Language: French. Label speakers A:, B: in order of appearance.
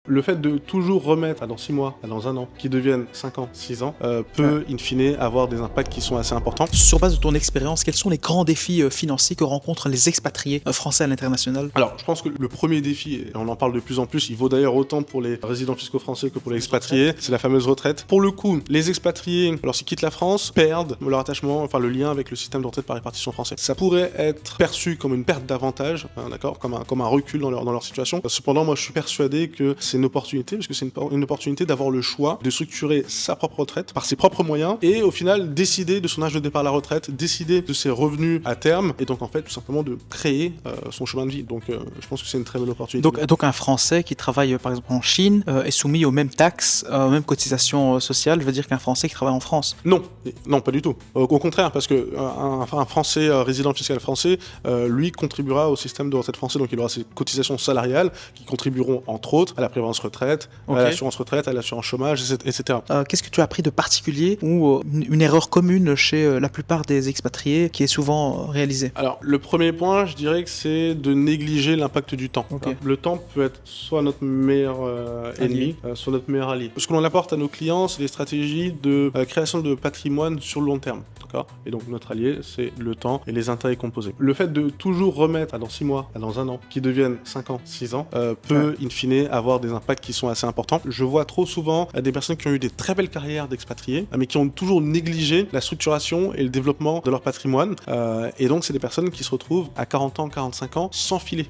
A: Le fait de toujours remettre dans 6 mois, dans 1 an, qui deviennent 5 ans, 6 ans, peut in fine avoir des impacts qui sont assez importants.
B: Sur base de ton expérience, quels sont les grands défis financiers que rencontrent les expatriés français à l'international?
A: Alors, je pense que le premier défi, et on en parle de plus en plus, il vaut d'ailleurs autant pour les résidents fiscaux français que pour les expatriés, c'est la fameuse retraite. Pour le coup, les expatriés, lorsqu'ils quittent la France, perdent leur attachement, enfin le lien avec le système de retraite par répartition français. Ça pourrait être perçu comme une perte d'avantage, d'accord, comme un recul dans leur situation. Cependant, moi, je suis persuadé que c'est une opportunité, parce que c'est une opportunité d'avoir le choix de structurer sa propre retraite par ses propres moyens et au final décider de son âge de départ à la retraite, décider de ses revenus à terme et donc en fait tout simplement de créer son chemin de vie. Donc je pense que c'est une très bonne opportunité.
B: Donc un Français qui travaille par exemple en Chine est soumis aux mêmes taxes, aux mêmes cotisations sociales, je veux dire qu'un Français qui travaille en France?
A: Non, pas du tout. Au contraire, parce que un Français résident fiscal français, lui contribuera au système de retraite français, donc il aura ses cotisations salariales qui contribueront entre autres à la prévoyance retraite, à l'assurance retraite, à l'assurance chômage, etc.
B: Qu'est-ce que tu as appris de particulier ou une erreur commune chez la plupart des expatriés qui est souvent réalisée?
A: Alors, le premier point, je dirais que c'est de négliger l'impact du temps.
B: Okay.
A: Le temps peut être soit notre meilleur ennemi, soit notre meilleur allié. Ce que l'on apporte à nos clients, c'est des stratégies de création de patrimoine sur le long terme. Et donc notre allié, c'est le temps et les intérêts composés. Le fait de toujours remettre dans 6 mois, dans 1 an, qui deviennent 5 ans, 6 ans, peut in fine avoir des impacts qui sont assez importants. Je vois trop souvent des personnes qui ont eu des très belles carrières d'expatriés, mais qui ont toujours négligé la structuration et le développement de leur patrimoine. Et donc c'est des personnes qui se retrouvent à 40 ans, 45 ans, sans filet.